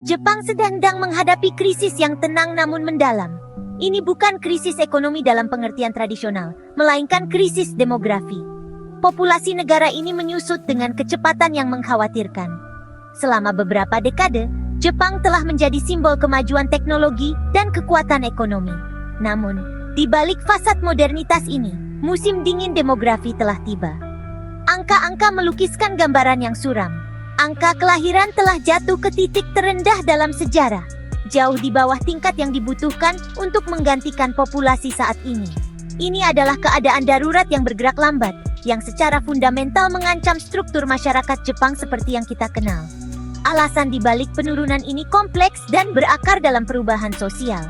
Jepang sedang menghadapi krisis yang tenang namun mendalam. Ini bukan krisis ekonomi dalam pengertian tradisional, melainkan krisis demografi. Populasi negara ini menyusut dengan kecepatan yang mengkhawatirkan. Selama beberapa dekade, Jepang telah menjadi simbol kemajuan teknologi dan kekuatan ekonomi. Namun, di balik fasad modernitas ini, musim dingin demografi telah tiba. Angka-angka melukiskan gambaran yang suram. Angka kelahiran telah jatuh ke titik terendah dalam sejarah, jauh di bawah tingkat yang dibutuhkan untuk menggantikan populasi saat ini. Ini adalah keadaan darurat yang bergerak lambat, yang secara fundamental mengancam struktur masyarakat Jepang seperti yang kita kenal. Alasan dibalik penurunan ini kompleks dan berakar dalam perubahan sosial.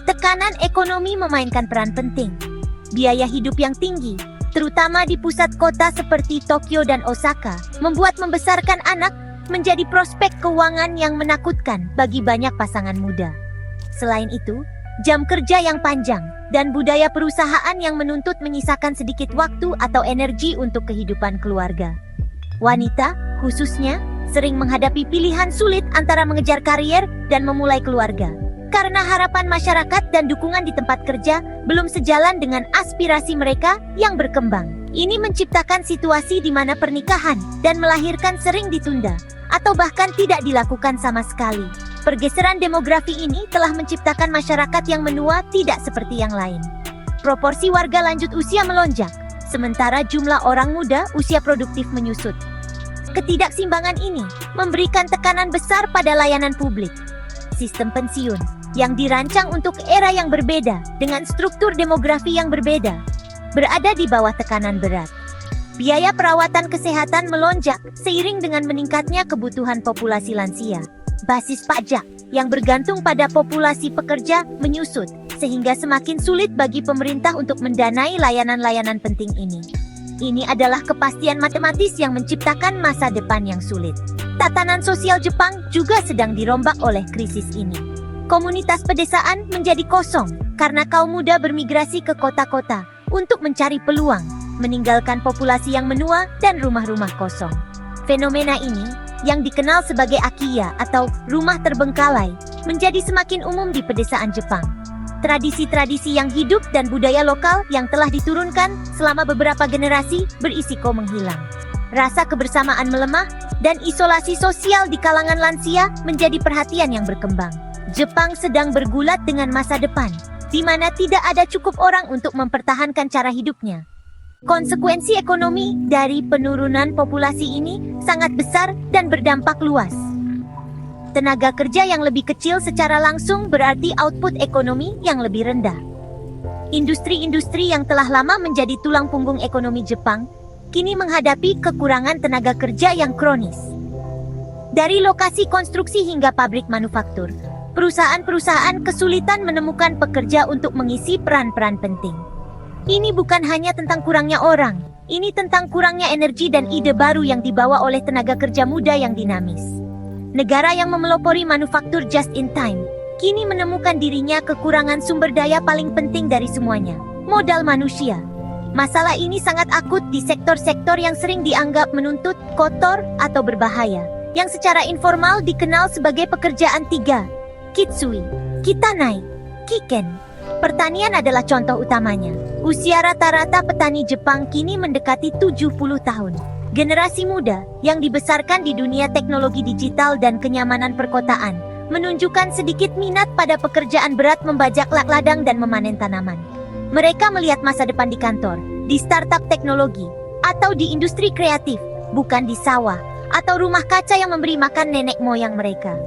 Tekanan ekonomi memainkan peran penting. Biaya hidup yang tinggi, terutama di pusat kota seperti Tokyo dan Osaka, membuat membesarkan anak menjadi prospek keuangan yang menakutkan bagi banyak pasangan muda. Selain itu, jam kerja yang panjang dan budaya perusahaan yang menuntut menyisakan sedikit waktu atau energi untuk kehidupan keluarga. Wanita, khususnya, sering menghadapi pilihan sulit antara mengejar karier dan memulai keluarga. Karena harapan masyarakat dan dukungan di tempat kerja belum sejalan dengan aspirasi mereka yang berkembang. Ini menciptakan situasi di mana pernikahan dan melahirkan sering ditunda, atau bahkan tidak dilakukan sama sekali. Pergeseran demografi ini telah menciptakan masyarakat yang menua tidak seperti yang lain. Proporsi warga lanjut usia melonjak, sementara jumlah orang muda usia produktif menyusut. Ketidakseimbangan ini memberikan tekanan besar pada layanan publik. Sistem pensiun yang dirancang untuk era yang berbeda dengan struktur demografi yang berbeda, berada di bawah tekanan berat. Biaya perawatan kesehatan melonjak seiring dengan meningkatnya kebutuhan populasi lansia. Basis pajak yang bergantung pada populasi pekerja menyusut, sehingga semakin sulit bagi pemerintah untuk mendanai layanan-layanan penting ini. Ini adalah kepastian matematis yang menciptakan masa depan yang sulit. Tatanan sosial Jepang juga sedang dirombak oleh krisis ini. Komunitas pedesaan menjadi kosong karena kaum muda bermigrasi ke kota-kota untuk mencari peluang, meninggalkan populasi yang menua dan rumah-rumah kosong. Fenomena ini, yang dikenal sebagai akiya atau rumah terbengkalai, menjadi semakin umum di pedesaan Jepang. Tradisi-tradisi yang hidup dan budaya lokal yang telah diturunkan selama beberapa generasi berisiko menghilang. Rasa kebersamaan melemah dan isolasi sosial di kalangan lansia menjadi perhatian yang berkembang. Jepang sedang bergulat dengan masa depan, di mana tidak ada cukup orang untuk mempertahankan cara hidupnya. Konsekuensi ekonomi dari penurunan populasi ini sangat besar dan berdampak luas. Tenaga kerja yang lebih kecil secara langsung berarti output ekonomi yang lebih rendah. Industri-industri yang telah lama menjadi tulang punggung ekonomi Jepang, kini menghadapi kekurangan tenaga kerja yang kronis. Dari lokasi konstruksi hingga pabrik manufaktur, perusahaan-perusahaan kesulitan menemukan pekerja untuk mengisi peran-peran penting. Ini bukan hanya tentang kurangnya orang, ini tentang kurangnya energi dan ide baru yang dibawa oleh tenaga kerja muda yang dinamis. Negara yang memelopori manufaktur just in time, kini menemukan dirinya kekurangan sumber daya paling penting dari semuanya, modal manusia. Masalah ini sangat akut di sektor-sektor yang sering dianggap menuntut, kotor, atau berbahaya, yang secara informal dikenal sebagai pekerjaan tiga: Kitsui, Kitanai, Kiken. Pertanian adalah contoh utamanya. Usia rata-rata petani Jepang kini mendekati 70 tahun. Generasi muda yang dibesarkan di dunia teknologi digital dan kenyamanan perkotaan menunjukkan sedikit minat pada pekerjaan berat membajak ladang dan memanen tanaman. Mereka melihat masa depan di kantor, di startup teknologi, atau di industri kreatif, bukan di sawah atau rumah kaca yang memberi makan nenek moyang mereka.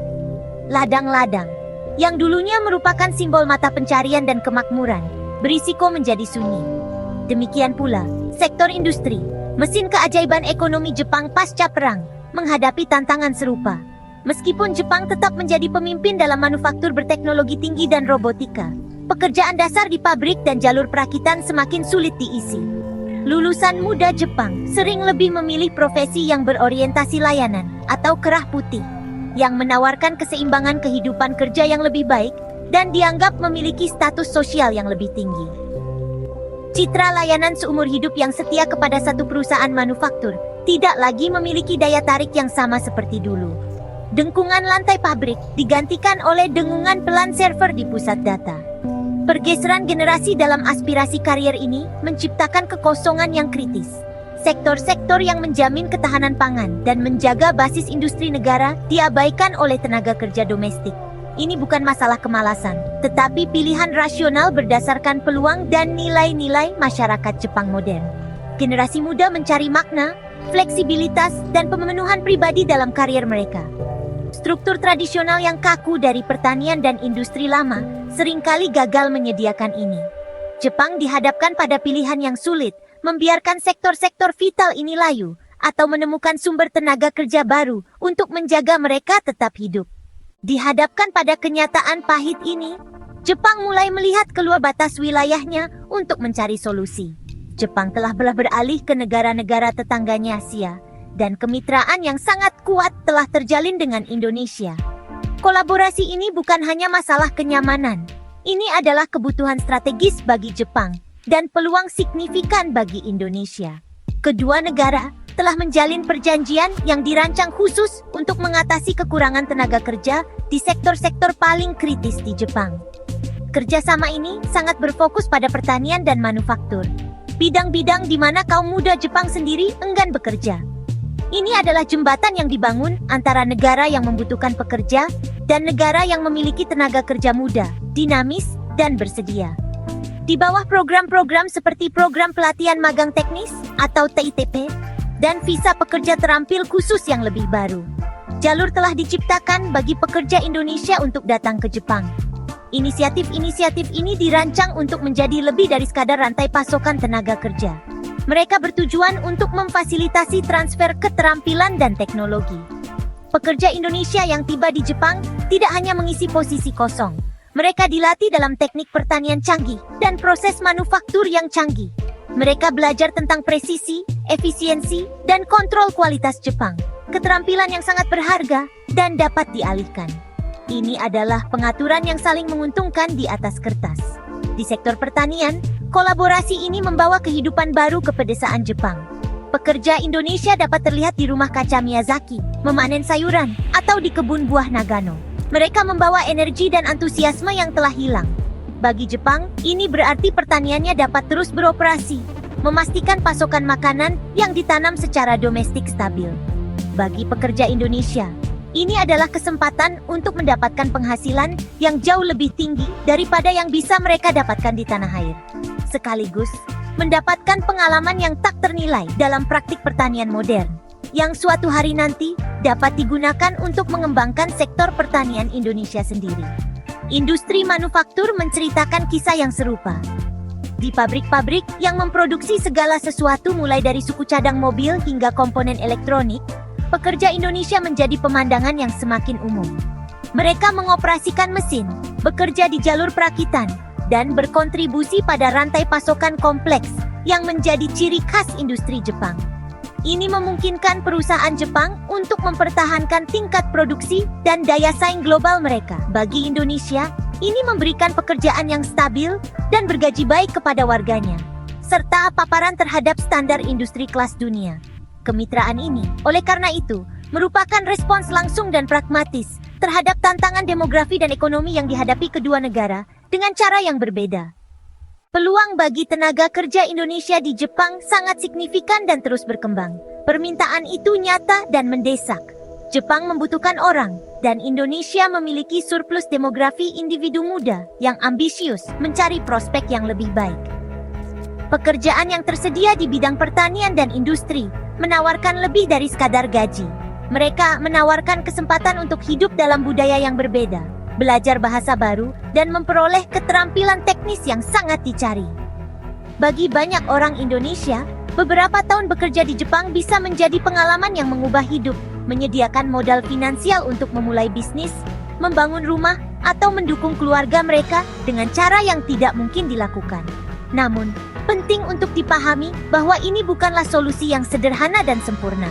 Ladang-ladang yang dulunya merupakan simbol mata pencarian dan kemakmuran, berisiko menjadi sunyi. Demikian pula, sektor industri, mesin keajaiban ekonomi Jepang pasca perang, menghadapi tantangan serupa. Meskipun Jepang tetap menjadi pemimpin dalam manufaktur berteknologi tinggi dan robotika, pekerjaan dasar di pabrik dan jalur perakitan semakin sulit diisi. Lulusan muda Jepang sering lebih memilih profesi yang berorientasi layanan atau kerah putih, yang menawarkan keseimbangan kehidupan kerja yang lebih baik dan dianggap memiliki status sosial yang lebih tinggi. Citra layanan seumur hidup yang setia kepada satu perusahaan manufaktur tidak lagi memiliki daya tarik yang sama seperti dulu. Dengungan lantai pabrik digantikan oleh dengungan pelan server di pusat data. Pergeseran generasi dalam aspirasi karier ini menciptakan kekosongan yang kritis. Sektor-sektor yang menjamin ketahanan pangan dan menjaga basis industri negara diabaikan oleh tenaga kerja domestik. Ini bukan masalah kemalasan, tetapi pilihan rasional berdasarkan peluang dan nilai-nilai masyarakat Jepang modern. Generasi muda mencari makna, fleksibilitas, dan pemenuhan pribadi dalam karier mereka. Struktur tradisional yang kaku dari pertanian dan industri lama seringkali gagal menyediakan ini. Jepang dihadapkan pada pilihan yang sulit, membiarkan sektor-sektor vital ini layu, atau menemukan sumber tenaga kerja baru untuk menjaga mereka tetap hidup. Dihadapkan pada kenyataan pahit ini, Jepang mulai melihat keluar batas wilayahnya untuk mencari solusi. Jepang telah beralih ke negara-negara tetangganya Asia, dan kemitraan yang sangat kuat telah terjalin dengan Indonesia. Kolaborasi ini bukan hanya masalah kenyamanan, ini adalah kebutuhan strategis bagi Jepang dan peluang signifikan bagi Indonesia. Kedua negara telah menjalin perjanjian yang dirancang khusus untuk mengatasi kekurangan tenaga kerja di sektor-sektor paling kritis di Jepang. Kerjasama ini sangat berfokus pada pertanian dan manufaktur, bidang-bidang di mana kaum muda Jepang sendiri enggan bekerja. Ini adalah jembatan yang dibangun antara negara yang membutuhkan pekerja dan negara yang memiliki tenaga kerja muda, dinamis, dan bersedia. Di bawah program-program seperti program pelatihan magang teknis atau TITP dan visa pekerja terampil khusus yang lebih baru, jalur telah diciptakan bagi pekerja Indonesia untuk datang ke Jepang. Inisiatif-inisiatif ini dirancang untuk menjadi lebih dari sekadar rantai pasokan tenaga kerja. Mereka bertujuan untuk memfasilitasi transfer keterampilan dan teknologi. Pekerja Indonesia yang tiba di Jepang tidak hanya mengisi posisi kosong. Mereka dilatih dalam teknik pertanian canggih dan proses manufaktur yang canggih. Mereka belajar tentang presisi, efisiensi, dan kontrol kualitas Jepang. Keterampilan yang sangat berharga dan dapat dialihkan. Ini adalah pengaturan yang saling menguntungkan di atas kertas. Di sektor pertanian, kolaborasi ini membawa kehidupan baru ke pedesaan Jepang. Pekerja Indonesia dapat terlihat di rumah kaca Miyazaki, memanen sayuran, atau di kebun buah Nagano. Mereka membawa energi dan antusiasme yang telah hilang. Bagi Jepang, ini berarti pertaniannya dapat terus beroperasi, memastikan pasokan makanan yang ditanam secara domestik stabil. Bagi pekerja Indonesia, ini adalah kesempatan untuk mendapatkan penghasilan yang jauh lebih tinggi daripada yang bisa mereka dapatkan di tanah air. Sekaligus, mendapatkan pengalaman yang tak ternilai dalam praktik pertanian modern, yang suatu hari nanti dapat digunakan untuk mengembangkan sektor pertanian Indonesia sendiri. Industri manufaktur menceritakan kisah yang serupa. Di pabrik-pabrik yang memproduksi segala sesuatu mulai dari suku cadang mobil hingga komponen elektronik, pekerja Indonesia menjadi pemandangan yang semakin umum. Mereka mengoperasikan mesin, bekerja di jalur perakitan, dan berkontribusi pada rantai pasokan kompleks yang menjadi ciri khas industri Jepang. Ini memungkinkan perusahaan Jepang untuk mempertahankan tingkat produksi dan daya saing global mereka. Bagi Indonesia, ini memberikan pekerjaan yang stabil dan bergaji baik kepada warganya, serta paparan terhadap standar industri kelas dunia. Kemitraan ini, oleh karena itu, merupakan respons langsung dan pragmatis terhadap tantangan demografi dan ekonomi yang dihadapi kedua negara dengan cara yang berbeda. Peluang bagi tenaga kerja Indonesia di Jepang sangat signifikan dan terus berkembang. Permintaan itu nyata dan mendesak. Jepang membutuhkan orang, dan Indonesia memiliki surplus demografi individu muda yang ambisius mencari prospek yang lebih baik. Pekerjaan yang tersedia di bidang pertanian dan industri menawarkan lebih dari sekadar gaji. Mereka menawarkan kesempatan untuk hidup dalam budaya yang berbeda, belajar bahasa baru, dan memperoleh keterampilan teknis yang sangat dicari. Bagi banyak orang Indonesia, beberapa tahun bekerja di Jepang bisa menjadi pengalaman yang mengubah hidup, menyediakan modal finansial untuk memulai bisnis, membangun rumah, atau mendukung keluarga mereka dengan cara yang tidak mungkin dilakukan. Namun, penting untuk dipahami bahwa ini bukanlah solusi yang sederhana dan sempurna.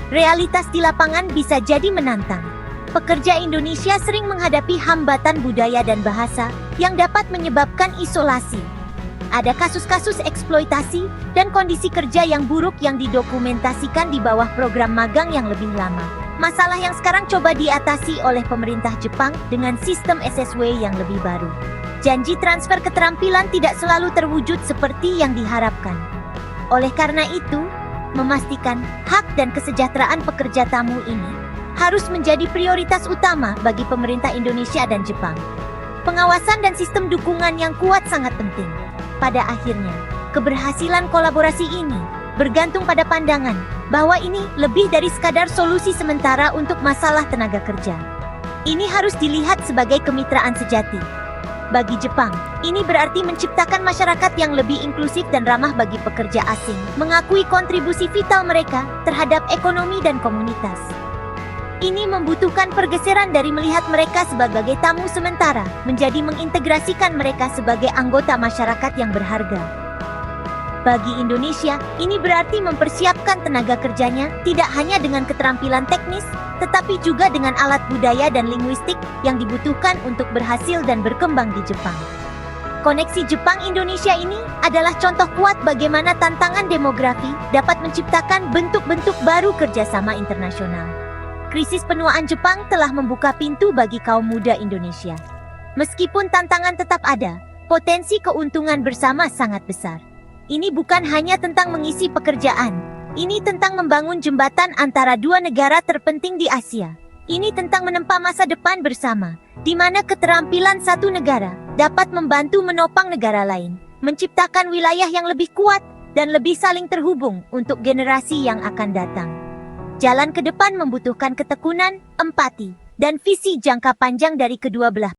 Realitas di lapangan bisa jadi menantang. Pekerja Indonesia sering menghadapi hambatan budaya dan bahasa yang dapat menyebabkan isolasi. Ada kasus-kasus eksploitasi dan kondisi kerja yang buruk yang didokumentasikan di bawah program magang yang lebih lama. Masalah yang sekarang coba diatasi oleh pemerintah Jepang dengan sistem SSW yang lebih baru. Janji transfer keterampilan tidak selalu terwujud seperti yang diharapkan. Oleh karena itu, memastikan hak dan kesejahteraan pekerja tamu ini harus menjadi prioritas utama bagi pemerintah Indonesia dan Jepang. Pengawasan dan sistem dukungan yang kuat sangat penting. Pada akhirnya, keberhasilan kolaborasi ini bergantung pada pandangan bahwa ini lebih dari sekadar solusi sementara untuk masalah tenaga kerja. Ini harus dilihat sebagai kemitraan sejati. Bagi Jepang, ini berarti menciptakan masyarakat yang lebih inklusif dan ramah bagi pekerja asing, mengakui kontribusi vital mereka terhadap ekonomi dan komunitas. Ini membutuhkan pergeseran dari melihat mereka sebagai tamu sementara, menjadi mengintegrasikan mereka sebagai anggota masyarakat yang berharga. Bagi Indonesia, ini berarti mempersiapkan tenaga kerjanya tidak hanya dengan keterampilan teknis, tetapi juga dengan alat budaya dan linguistik yang dibutuhkan untuk berhasil dan berkembang di Jepang. Koneksi Jepang-Indonesia ini adalah contoh kuat bagaimana tantangan demografi dapat menciptakan bentuk-bentuk baru kerjasama internasional. Krisis penuaan Jepang telah membuka pintu bagi kaum muda Indonesia. Meskipun tantangan tetap ada, potensi keuntungan bersama sangat besar. Ini bukan hanya tentang mengisi pekerjaan. Ini tentang membangun jembatan antara dua negara terpenting di Asia. Ini tentang menempa masa depan bersama, di mana keterampilan satu negara dapat membantu menopang negara lain, menciptakan wilayah yang lebih kuat dan lebih saling terhubung untuk generasi yang akan datang. Jalan ke depan membutuhkan ketekunan, empati, dan visi jangka panjang dari kedua belah